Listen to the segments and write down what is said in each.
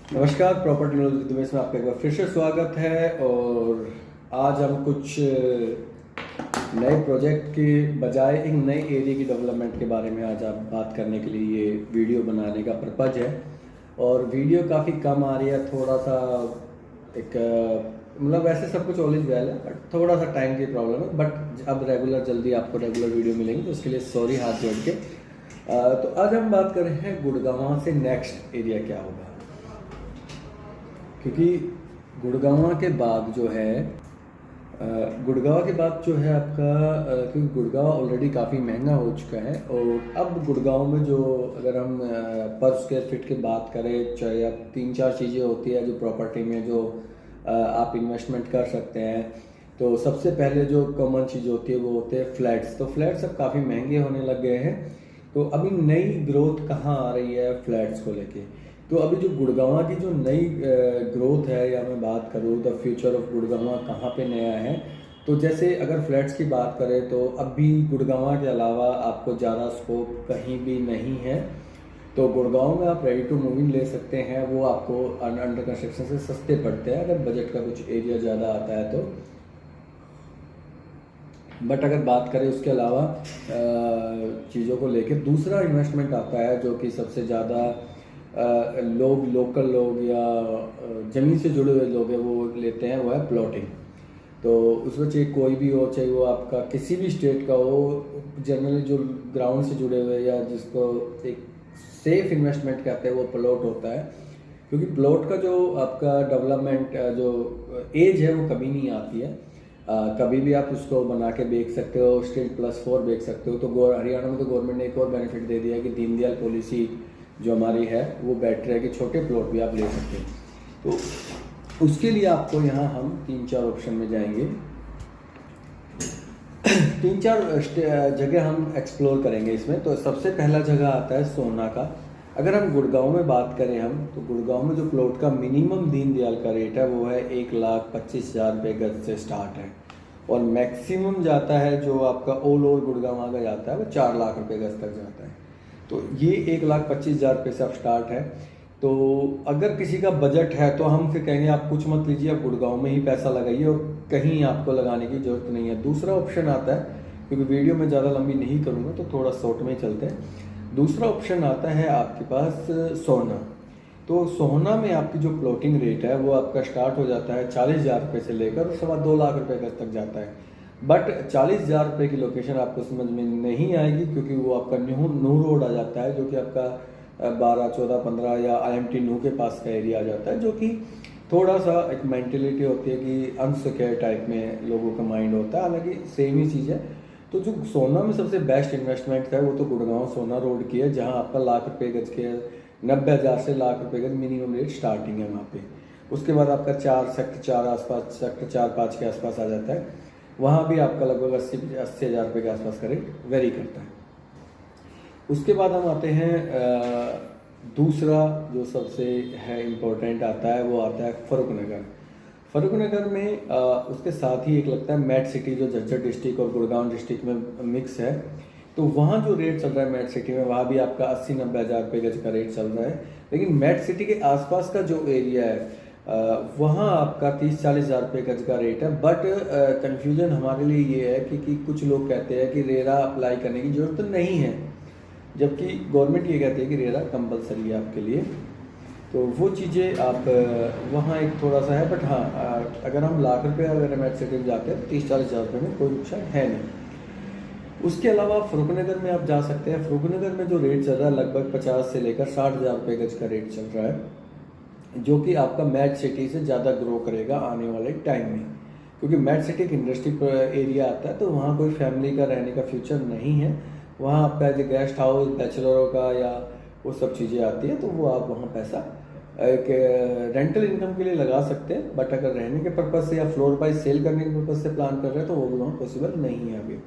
नमस्कार, property knowledge with में आपका एक बार फिर से स्वागत है। और आज हम कुछ नए प्रोजेक्ट के बजाय एक नए एरिया की डेवलपमेंट के बारे में आज आप बात करने के लिए ये वीडियो बनाने का पर्पज़ है। और वीडियो काफ़ी कम आ रही है, थोड़ा सा एक मतलब वैसे सब कुछ ऑलवेज वेल है, बट थोड़ा सा टाइम की प्रॉब्लम है। बट अब रेगुलर जल्दी आपको रेगुलर वीडियो मिलेंगे, तो उसके लिए सॉरी हाथ जोड़ के। तो आज हम बात कर रहे हैं गुड़गांव से नेक्स्ट एरिया क्या होगा, क्योंकि गुड़गांव के बाद जो है गुड़गांव के बाद जो है आपका क्योंकि गुड़गांव ऑलरेडी काफ़ी महंगा हो चुका है। और अब गुड़गांव में जो अगर हम पर स्क्वायर फीट की बात करें, चाहे आप 3-4 चीज़ें होती है जो प्रॉपर्टी में जो आप इन्वेस्टमेंट कर सकते हैं। तो सबसे पहले जो कॉमन चीज़ होती है वो होते हैं फ्लैट्स। तो फ्लैट्स अब काफ़ी महंगे होने लग गए हैं। तो अभी नई ग्रोथ कहाँ आ रही है फ्लैट्स को लेके। तो अभी जो गुड़गांव की जो नई ग्रोथ है, या मैं बात करूँ द फ्यूचर ऑफ गुड़गांव कहाँ पे नया है, तो जैसे अगर फ्लैट्स की बात करें तो अभी गुड़गांव के अलावा आपको ज़्यादा स्कोप कहीं भी नहीं है। तो गुड़गांव में आप रेडी टू मूव इन ले सकते हैं, वो आपको अंडर कंस्ट्रक्शन से सस्ते पड़ते हैं अगर बजट का कुछ एरिया ज़्यादा आता है तो। बट अगर बात करें उसके अलावा चीज़ों को लेकर, दूसरा इन्वेस्टमेंट आता है जो कि सबसे ज़्यादा लोग, लोकल लोग या ज़मीन से जुड़े हुए लोग हैं वो लेते हैं, वो है प्लॉटिंग। तो उसमें चाहे कोई भी हो, चाहे वो आपका किसी भी स्टेट का हो, जनरली जो ग्राउंड से जुड़े हुए या जिसको एक सेफ इन्वेस्टमेंट कहते हैं वो प्लॉट होता है। क्योंकि प्लॉट का जो आपका डेवलपमेंट जो एज है वो कभी नहीं आती है। कभी भी आप उसको बना के बेच सकते हो, स्टिल +4 बेच सकते हो। तो हरियाणा में तो गवर्नमेंट ने एक और बेनिफिट दे दिया है कि दीनदयाल पॉलिसी जो हमारी है वो बेटर है कि छोटे प्लॉट भी आप ले सकते हैं। तो उसके लिए आपको यहाँ हम 3-4 ऑप्शन में जाएंगे। 3-4 जगह हम एक्सप्लोर करेंगे इसमें। तो सबसे पहला जगह आता है सोना का। अगर हम गुड़गांव में बात करें हम, तो गुड़गांव में जो प्लॉट का मिनिमम दीनदयाल का रेट है वो है 1,25,000 रुपये गज से स्टार्ट है। और मैक्सिमम जाता है जो आपका ऑल ओवर गुड़गांव का जाता है वो 4 लाख रुपये गज तक जाता है। तो ये 1,25,000 रुपये से अब स्टार्ट है। तो अगर किसी का बजट है तो हम फिर कहेंगे आप कुछ मत लीजिए, आप गुड़गांव में ही पैसा लगाइए और कहीं आपको लगाने की ज़रूरत नहीं है। दूसरा ऑप्शन आता है, क्योंकि वीडियो में ज़्यादा लंबी नहीं करूँगा तो थोड़ा शॉर्ट में चलते हैं। दूसरा ऑप्शन आता है आपके पास सोना। तो सोना में आपकी जो प्लॉटिंग रेट है वो आपका स्टार्ट हो जाता है 40,000 रुपये से लेकर 2.25 लाख रुपये तक जाता है। बट 40,000 रुपये की लोकेशन आपको समझ में नहीं आएगी, क्योंकि वो आपका न्यू रोड आ जाता है, जो कि आपका 12, 14, 15 या IMT न्यू के पास का एरिया आ जाता है, जो कि थोड़ा सा एक मेंटेलिटी होती है कि अनसिक्योर टाइप में लोगों का माइंड होता है, हालांकि सेम ही चीज़ है। तो जो सोना में सबसे बेस्ट इन्वेस्टमेंट है वो तो गुड़गांव सोना रोड की है, जहां आपका लाख रुपये गज के 90,000 से लाख रुपये गज मिनिमम रेट स्टार्टिंग है वहाँ पे। उसके बाद आपका सेक्टर 4 आसपास, सेक्टर 4-5 के आसपास आ जाता है। वहाँ भी आपका लगभग 80,000 रुपये के आसपास का रेट वेरी करता है। उसके बाद हम आते हैं दूसरा जो सबसे है इम्पोर्टेंट आता है वो आता है फरुखनगर। फरुखनगर में उसके साथ ही एक लगता है मैट सिटी, जो झज्जर डिस्ट्रिक्ट और गुड़गांव डिस्ट्रिक्ट में मिक्स है। तो वहाँ जो रेट चल रहा है मैट सिटी में, वहाँ भी आपका 80-90 हज़ार रुपये गज का रेट चल रहा है। लेकिन मैट सिटी के आसपास का जो एरिया है वहाँ आपका 30-40 हज़ार रुपये गज का रेट है। बट कन्फ्यूजन हमारे लिए ये है कि कुछ लोग कहते हैं कि रेरा अप्लाई करने की ज़रूरत नहीं है, जबकि गवर्नमेंट ये कहती है कि रेरा कंपलसरी है आपके लिए। तो वो चीज़ें आप वहाँ एक थोड़ा सा है। बट हाँ, अगर हम लाख रुपये अगर मैट सिटी में जाते हैं तो 30-40 हज़ार रुपये में कोई नुकसान है नहीं। उसके अलावा फरुखनगर में आप जा सकते हैं। फरुखनगर में जो रेट चल रहा है लगभग 50 से लेकर 60 हज़ार रुपये गज का रेट चल रहा है, जो कि आपका मैट सिटी से ज़्यादा ग्रो करेगा आने वाले टाइम में। क्योंकि मैट सिटी एक इंडस्ट्री एरिया आता है, तो वहाँ कोई फैमिली का रहने का फ्यूचर नहीं है। वहाँ आपका जो गेस्ट हाउस, बैचलरों का या वो सब चीज़ें आती है, तो वो आप वहाँ पैसा एक रेंटल इनकम के लिए लगा सकते हैं। बट अगर रहने के पर्पज़ से या फ्लोर बाय सेल करने के पर्पज़ से प्लान कर रहे हैं तो वो भी वहाँ पॉसिबल नहीं है अभी।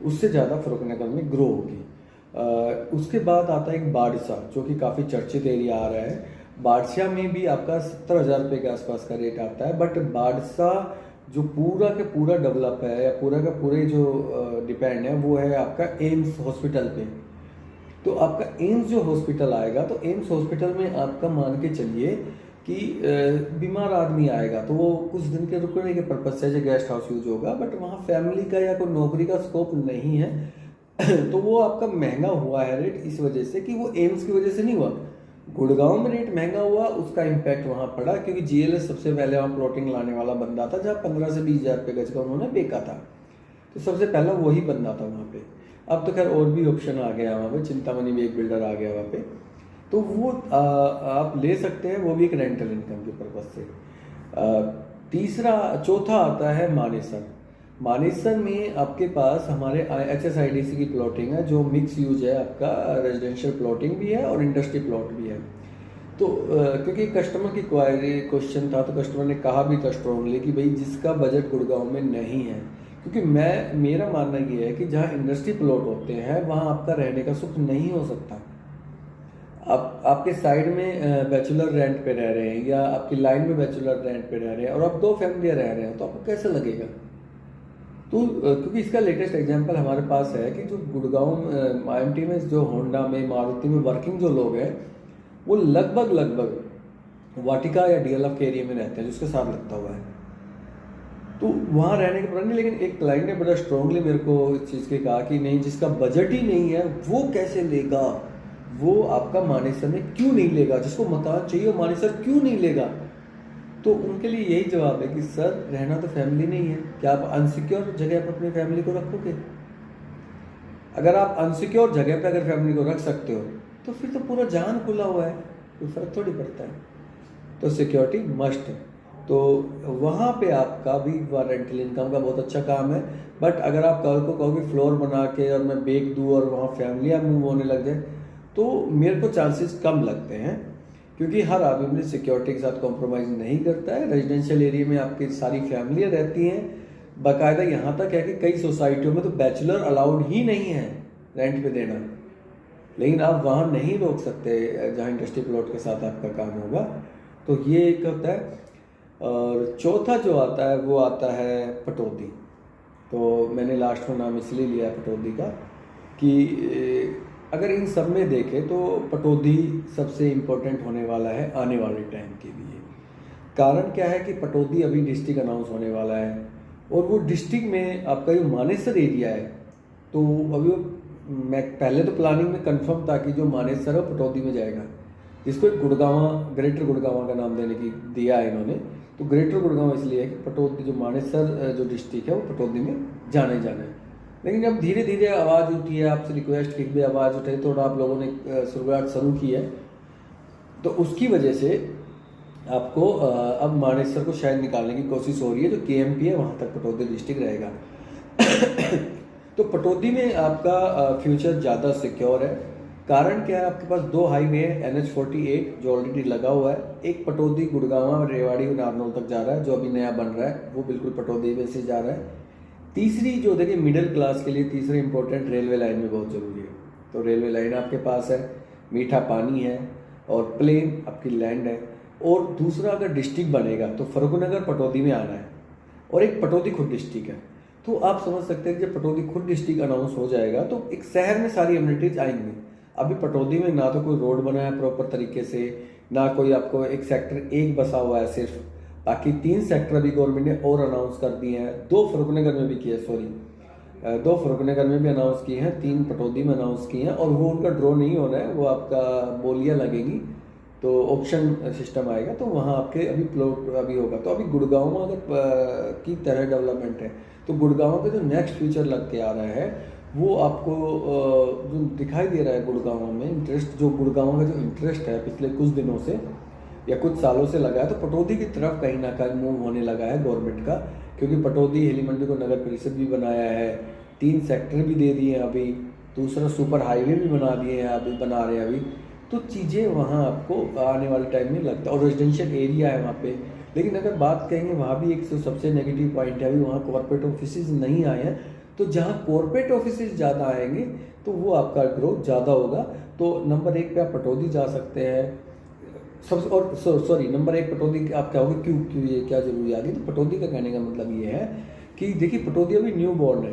उससे ज़्यादा फरुखनगर में ग्रो होगी। उसके बाद आता है एक बाड़सा, जो कि काफ़ी चर्चित एरिया आ रहा है। बाड़सा में भी आपका 70,000 रुपये के आसपास का रेट आता है। बट बाड़सा जो पूरा का पूरा डेवलप है या पूरा का पूरे जो डिपेंड है वो है आपका एम्स हॉस्पिटल पे। तो आपका एम्स जो हॉस्पिटल आएगा, तो एम्स हॉस्पिटल में आपका मान के चलिए कि बीमार आदमी आएगा तो वो कुछ दिन के रुकने के पर्पज से गेस्ट हाउस यूज होगा, बट वहाँ फैमिली का या कोई नौकरी का स्कोप नहीं है तो वो आपका महंगा हुआ है रेट इस वजह से कि वो एम्स की वजह से नहीं हुआ। गुड़गांव में रेट महंगा हुआ, उसका इम्पैक्ट वहाँ पड़ा क्योंकि जीएलएस सबसे पहले वहाँ प्लॉटिंग लाने वाला बंदा था, जहाँ 15 से 20 हज़ार रुपये गज का उन्होंने बेचा था, तो सबसे पहला वही बंदा था वहाँ पे। अब तो खैर और भी ऑप्शन आ गया वहाँ पे, चिंतामणि भी एक बिल्डर आ गया वहाँ पे, तो वो आप ले सकते हैं, वो भी एक रेंटल इनकम के पर्पज से। चौथा आता है मानेसर। मानेसर में आपके पास हमारे HSIDC की प्लॉटिंग है जो मिक्स यूज है, आपका रेजिडेंशियल प्लॉटिंग भी है और इंडस्ट्री प्लॉट भी है। तो क्योंकि कस्टमर की क्वायरी क्वेश्चन था, तो कस्टमर ने कहा भी था स्ट्रांगली कि भाई जिसका बजट गुड़गांव में नहीं है, क्योंकि मेरा मानना ये है कि जहाँ इंडस्ट्री प्लॉट होते हैं वहाँ आपका रहने का सुख नहीं हो सकता। आपके साइड में बैचलर रेंट पे रह रहे हैं या आपकी लाइन में बैचलर रेंट पे रह रहे हैं और आप 2 फैमिलियाँ रह रहे हैं, तो आपको कैसे लगेगा? तो क्योंकि इसका लेटेस्ट एग्जांपल हमारे पास है कि जो गुड़गांव IMT में जो होंडा में, मारुति में वर्किंग जो लोग हैं वो लगभग वाटिका या DLF के एरिया में रहते हैं, जिसके साथ लगता हुआ है, तो वहाँ रहने के पता नहीं। लेकिन एक क्लाइंट ने बड़ा स्ट्रांगली मेरे को इस चीज़ के कहा कि नहीं, जिसका बजट ही नहीं है वो कैसे लेगा, वो आपका मानेसर में क्यों नहीं लेगा, जिसको मकान चाहिए वो मानेसर क्यों नहीं लेगा? तो उनके लिए यही जवाब है कि सर रहना तो फैमिली नहीं है, क्या आप अनसिक्योर जगह पर अपनी फैमिली को रखोगे? अगर आप अनसिक्योर जगह पर अगर फैमिली को रख सकते हो तो फिर तो पूरा जान खुला हुआ है, कोई फर्क थोड़ी पड़ता है। तो सिक्योरिटी मस्ट है, तो वहाँ पे आपका भी रेंटल इनकम का बहुत अच्छा काम है। बट अगर आप कल को कहोगे फ्लोर बना के और मैं बेच दूँ और वहाँ फैमिलियाँ मूव होने लग जाए, तो मेरे को चांसेस कम लगते हैं, क्योंकि हर आदमी अपनी सिक्योरिटी के साथ कॉम्प्रोमाइज़ नहीं करता है। रेजिडेंशियल एरिया में आपकी सारी फैमिलियाँ रहती हैं, बाकायदा यहाँ तक है कि कई सोसाइटियों में तो बैचलर अलाउड ही नहीं है रेंट पे देना, लेकिन आप वहाँ नहीं रोक सकते जहाँ इंडस्ट्री प्लॉट के साथ आपका काम होगा। तो ये एक होता है। और चौथा जो आता है वो आता है पटौदी। तो मैंने लास्ट में नाम इसलिए लिया है पटौदी का कि अगर इन सब में देखें तो पटौदी सबसे इम्पोर्टेंट होने वाला है आने वाले टाइम के लिए। कारण क्या है कि पटौदी अभी डिस्ट्रिक्ट अनाउंस होने वाला है, और वो डिस्ट्रिक्ट में आपका जो मानेसर एरिया है, तो अभी वो मैं पहले तो प्लानिंग में कंफर्म था कि जो मानेसर है वो पटौदी में जाएगा, जिसको एक गुड़गांवा, ग्रेटर गुड़गांवा का नाम देने की दिया है इन्होंने। तो ग्रेटर गुड़गांव इसलिए है कि पटौदी जो मानेसर जो डिस्ट्रिक्ट है वो पटौदी में जाना है। लेकिन अब धीरे धीरे आवाज़ उठी है, आपसे रिक्वेस्ट की भी आवाज़ उठाई, थोड़ा आप लोगों ने शुरुआत शुरू की है, तो उसकी वजह से आपको अब मानेसर को शायद निकालने की कोशिश हो रही है। जो KMP है वहाँ तक पटौदी डिस्ट्रिक्ट रहेगा। तो पटौदी में आपका फ्यूचर ज़्यादा सिक्योर है। कारण क्या है, आपके पास 2 हाईवे है, NH48 जो ऑलरेडी लगा हुआ है, एक पटौदी गुड़गांव रेवाड़ी नारनौल तक जा रहा है जो अभी नया बन रहा है, वो बिल्कुल पटौदी में से जा रहा है। तीसरी जो देखिए मिडिल क्लास के लिए तीसरी इंपॉर्टेंट रेलवे लाइन में बहुत ज़रूरी है। तो रेलवे लाइन आपके पास है, मीठा पानी है और प्लेन आपकी लैंड है। और दूसरा अगर डिस्ट्रिक्ट बनेगा तो फर्रुखनगर पटौदी में आना है, और एक पटौदी खुद डिस्ट्रिक्ट है। तो आप समझ सकते हैं कि जब पटौदी खुद डिस्ट्रिक्ट अनाउंस हो जाएगा तो एक शहर में सारी अम्यूनिटीज आएंगी। अभी पटौदी में ना तो कोई रोड बना है प्रॉपर तरीके से, ना कोई आपको एक सेक्टर 1 बसा हुआ है सिर्फ, बाकी 3 सेक्टर अभी गवर्नमेंट ने और अनाउंस कर दिए हैं। 2 फर्रुखनगर में भी किया, 2 फर्रुखनगर में भी अनाउंस किए हैं, 3 पटौदी में अनाउंस किए हैं, और वो उनका ड्रॉ नहीं होना है, वो आपका बोलियाँ लगेगी तो ऑप्शन सिस्टम आएगा, तो वहाँ आपके अभी प्लॉट अभी होगा। तो अभी गुड़गांव में अगर की तरह डेवलपमेंट है, तो गुड़गांव पे जो नेक्स्ट फ्यूचर लग के आ रहा है वो आपको जो दिखाई दे रहा है गुड़गांव में इंटरेस्ट, जो गुड़गांव का जो इंटरेस्ट है पिछले कुछ दिनों से या कुछ सालों से लगा है, तो पटौदी की तरफ कहीं ना कहीं मूव होने लगा है गवर्नमेंट का। क्योंकि पटौदी हेली मंडी को नगर परिषद भी बनाया है, 3 सेक्टर भी दे दिए हैं अभी, दूसरा सुपर हाईवे भी बना दिए हैं, अभी बना रहे हैं अभी। तो चीज़ें वहाँ आपको आने वाले टाइम में लगता है, और रेजिडेंशियल एरिया है वहाँ पे। लेकिन अगर बात करेंगे वहाँ भी एक सबसे नेगेटिव पॉइंट है, अभी वहाँ कॉर्पोरेट ऑफिसेज नहीं आए हैं। तो जहाँ कॉर्पोरेट ऑफिसेज ज़्यादा आएंगे तो वो आपका ग्रोथ ज़्यादा होगा। तो नंबर 1 पे आप पटौदी जा सकते हैं सबसे, और सॉरी नंबर 1 पटौदी। आप क्या होगे क्यों ये क्या जरूरी आ गई? तो पटौदी का कहने का मतलब ये है कि देखिए पटौदी अभी न्यू बॉर्न है।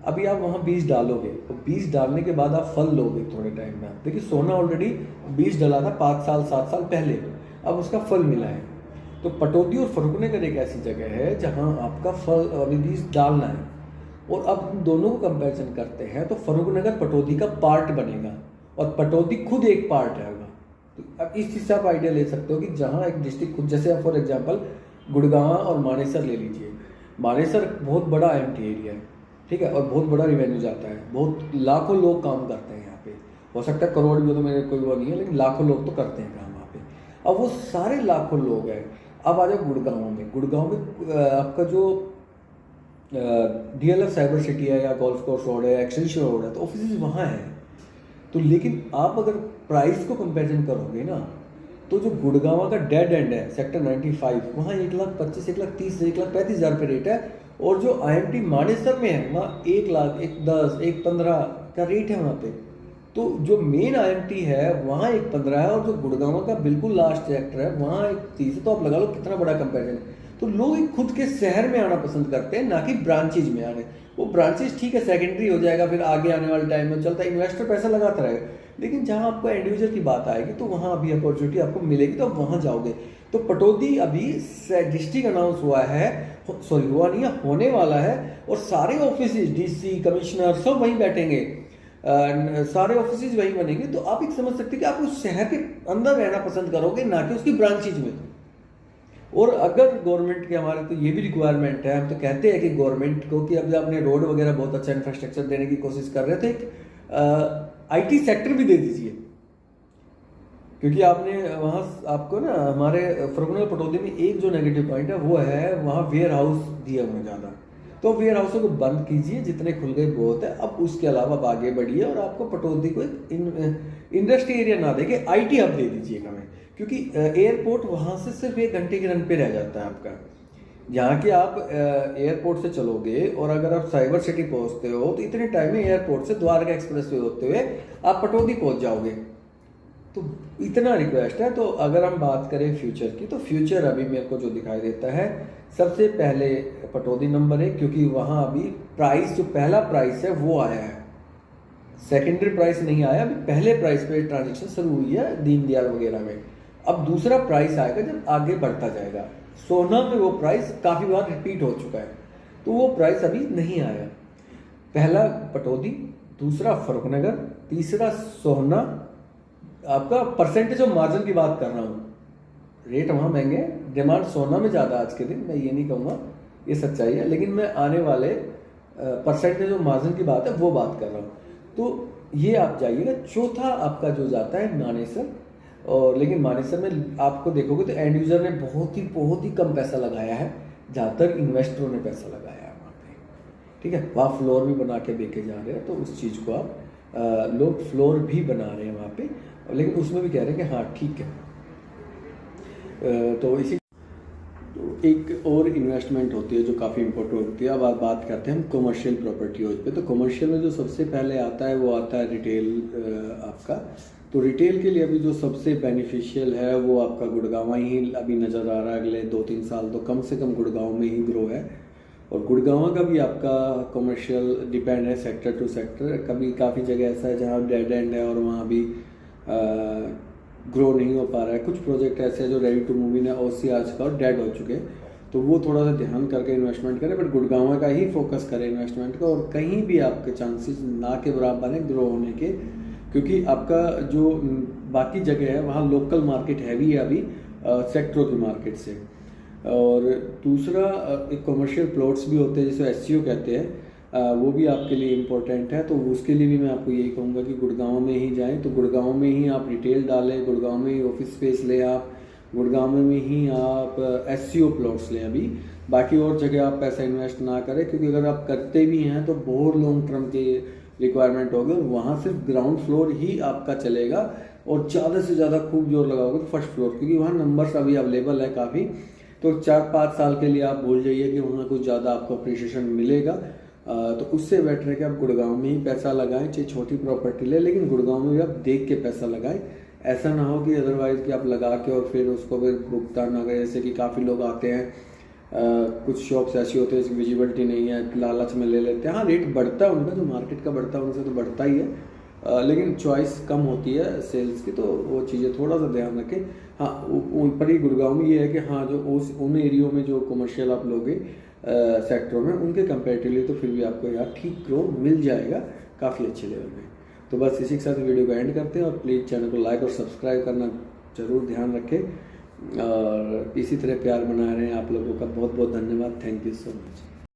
अभी आप वहाँ बीज डालोगे तो बीज डालने के बाद आप फल लोगे थोड़े टाइम में। देखिए सोना ऑलरेडी बीज डला था 5 साल 7 साल पहले, अब उसका फल मिला है। तो पटौदी और फर्रुखनगर एक ऐसी जगह है जहाँ आपका फल अभी बीज डालना है। और अब हम दोनों को कंपैरिजन करते हैं तो फर्रुखनगर पटौदी का पार्ट बनेगा और पटौदी खुद एक पार्ट है। तो अब इस चीज़ से आप आइडिया ले सकते हो कि जहाँ एक डिस्ट्रिक्ट खुद, जैसे आप फॉर एग्जांपल गुड़गांव और मानेसर ले लीजिए। मानेसर बहुत बड़ा IMT एरिया है, ठीक है, और बहुत बड़ा रिवेन्यू जाता है, बहुत लाखों लोग काम करते हैं यहाँ पे। हो सकता है करोड़ भी हो तो मेरे कोई वो नहीं है, लेकिन लाखों लोग तो करते हैं काम वहाँ पे। अब वो सारे लाखों लोग हैं। अब आ जाओ गुड़गांव में। गुड़गांव में आपका जो DLF साइबर सिटी है या गोल्फ कोर्स रोड है, एक्सटेंशन रोड है, तो ऑफिस वहाँ है। तो लेकिन आप अगर प्राइस को कंपैरिजन करोगे ना, तो जो गुड़गांव का डेड एंड है सेक्टर 95, वहाँ 1,25,000, 1,30,000, 1,35,000 रुपये रेट है। और जो IMT मानेसर में है वहाँ 1,00,000, 1,10,000, 1,15,000 का रेट है वहाँ पे। तो जो मेन IMT है वहाँ 1,15,000 है, और जो गुड़गांव का बिल्कुल लास्ट सेक्टर है वहाँ 1,30,000 है। तो आप लगा लो कितना बड़ा कंपेरिजन है। तो लोग खुद के शहर में आना पसंद करते हैं, ना कि ब्रांचेज में आने। वो ब्रांचेज ठीक है सेकेंडरी हो जाएगा, फिर आगे आने वाले टाइम में चलता है, इन्वेस्टर पैसा लगाता रहेगा। लेकिन जहाँ आपको इंडिविजुअल की बात आएगी तो वहाँ अभी अपॉर्चुनिटी आपको मिलेगी, तो आप वहाँ जाओगे। तो पटौदी अभी डिस्ट्रिक्ट अनाउंस हुआ है, सॉरी हुआ नहीं है, होने वाला है। और सारे ऑफिस DC कमिश्नर सब वहीं बैठेंगे, सारे ऑफिस वहीं बनेंगे। तो आप एक समझ सकते हैं कि आप उस शहर के अंदर रहना पसंद करोगे, ना कि उसकी ब्रांचेज में। और अगर गवर्नमेंट के हमारे तो ये भी रिक्वायरमेंट है, हम तो कहते हैं कि गवर्नमेंट को कि अब आपने रोड वगैरह बहुत अच्छा इंफ्रास्ट्रक्चर देने की कोशिश कर रहे थे, एक IT सेक्टर भी दे दीजिए। क्योंकि आपने वहाँ आपको ना हमारे फर्रुखनगर पटौदी में एक जो नेगेटिव पॉइंट है वो है वहाँ वेयर हाउस दिया हुआ ज़्यादा। तो वेयर हाउसों को बंद कीजिए, जितने खुल गए बहुत है। अब उसके अलावा आप आगे बढ़िए और आपको पटौदी को एक इंडस्ट्री एरिया ना देके IT हब दे दीजिएगा मैं, क्योंकि एयरपोर्ट वहाँ से सिर्फ 1 घंटे के रन पे रह जाता है आपका। यहाँ के आप एयरपोर्ट से चलोगे और अगर आप साइबर सिटी पहुँचते हो तो इतने टाइम में एयरपोर्ट से द्वारका एक्सप्रेस वे होते हुए आप पटौदी पहुँच जाओगे। तो इतना रिक्वेस्ट है। तो अगर हम बात करें फ्यूचर की, तो फ्यूचर अभी मेरे को जो दिखाई देता है, सबसे पहले पटौदी नंबर 1, क्योंकि वहाँ अभी प्राइस जो पहला प्राइस है वो आया है, सेकेंडरी प्राइस नहीं आया। अभी पहले प्राइस पे ट्रांजेक्शन शुरू हुई है दीनदयाल वगैरह में। अब दूसरा प्राइस आएगा जब आगे बढ़ता जाएगा। सोना में वो प्राइस काफ़ी बार रिपीट हो चुका है, तो वो प्राइस अभी नहीं आया। पहला पटौदी, दूसरा फर्रुखनगर, तीसरा सोना। आपका परसेंटेज ऑफ मार्जिन की बात कर रहा हूँ, रेट वहाँ महंगे, डिमांड सोना में ज़्यादा आज के दिन, मैं ये नहीं कहूँगा, ये सच्चाई है। लेकिन मैं आने वाले परसेंटेज ऑफ मार्जिन की बात है वो बात कर रहा हूँ। तो ये आप जाइएगा। चौथा आपका जो जाता है मानेसर, और लेकिन मानेसर में आपको देखोगे तो एंड यूजर ने बहुत ही कम पैसा लगाया है, ज़्यादातर इन्वेस्टरों ने पैसा लगाया है वहाँ पे, ठीक है। वहाँ फ्लोर भी बना के देके जा रहे हैं, तो उस चीज़ को आप लोग फ्लोर भी बना रहे हैं वहाँ पे, लेकिन उसमें भी कह रहे हैं कि हाँ ठीक है। तो इसी एक और इन्वेस्टमेंट होती है जो काफ़ी इंपॉर्टेंट होती है। अब आप बात करते हैं हम कमर्शियल प्रॉपर्टीज पे। तो कमर्शियल में जो सबसे पहले आता है वो आता है रिटेल आपका। तो रिटेल के लिए अभी जो सबसे बेनिफिशियल है वो आपका गुड़गांव ही अभी नज़र आ रहा है। अगले 2-3 साल तो कम से कम गुड़गांव में ही ग्रो है। और गुड़गांव का भी आपका कमर्शियल डिपेंड है सेक्टर टू सेक्टर। कभी काफ़ी जगह ऐसा है जहाँ डेड एंड है और वहाँ भी ग्रो नहीं हो पा रहा है। कुछ प्रोजेक्ट ऐसे हैं जो ready to move in OC आज का और डेड हो चुके हैं, तो वो थोड़ा सा ध्यान करके इन्वेस्टमेंट करें। बट गुड़गांव का ही फोकस करें इन्वेस्टमेंट का, और कहीं भी आपके चांसेस ना के बराबर है ग्रो होने के, क्योंकि आपका जो बाकी जगह है वहाँ लोकल मार्केट हैवी है अभी सेक्टरों की मार्केट से। और दूसरा एक कमर्शियल प्लॉट्स भी होते हैं जिसे SCO कहते हैं, वो भी आपके लिए इम्पोर्टेंट है। तो उसके लिए भी मैं आपको यही कहूँगा कि गुड़गांव में ही जाएं। तो गुड़गांव में ही आप रिटेल डालें, गुड़गांव में ही ऑफिस स्पेस लें, आप गुड़गांव में ही आप SCO प्लॉट्स लें अभी। बाकी और जगह आप पैसा इन्वेस्ट ना करें, क्योंकि अगर आप करते भी हैं तो बहुत लॉन्ग टर्म के रिक्वायरमेंट होगी और वहाँ सिर्फ ग्राउंड फ्लोर ही आपका चलेगा। और ज़्यादा से ज़्यादा खूब जोर लगाओगे तो फर्स्ट फ्लोर, क्योंकि वहाँ नंबर्स अभी अवेलेबल है काफ़ी। तो 4-5 साल के लिए आप भूल जाइए कि वहाँ कुछ ज़्यादा आपको अप्रिशिएशन मिलेगा। तो उससे बेटर है कि आप गुड़गांव में ही पैसा लगाएं, चाहे छोटी प्रॉपर्टी ले, लेकिन गुड़गांव में भी आप देख के पैसा लगाएं। ऐसा ना हो कि अदरवाइज कि आप लगा के और फिर उसको फिर भुगतान ना करें। जैसे कि काफ़ी लोग आते हैं कुछ शॉप्स ऐसी होती है जिसकी विजिबिलिटी नहीं है, लालच में ले लेते हैं। हाँ, रेट बढ़ता है उनका, जो मार्केट का बढ़ता है उनसे तो बढ़ता ही है, लेकिन चॉइस कम होती है सेल्स की, तो वो चीज़ें थोड़ा सा ध्यान रखें। हाँ, पर ही गुड़गांव में ये है कि हाँ, जो उन एरियो में जो कमर्शियल आप लोगे सेक्टरों में, उनके कंपेरेटिवली तो फिर भी आपको यहाँ ठीक ग्रो मिल जाएगा काफ़ी अच्छे लेवल में। तो बस इसी के साथ वीडियो को एंड करते हैं, और प्लीज़ चैनल को लाइक और सब्सक्राइब करना ज़रूर ध्यान रखें, और इसी तरह प्यार बना रहे हैं। आप लोगों का बहुत बहुत धन्यवाद। Thank you so much.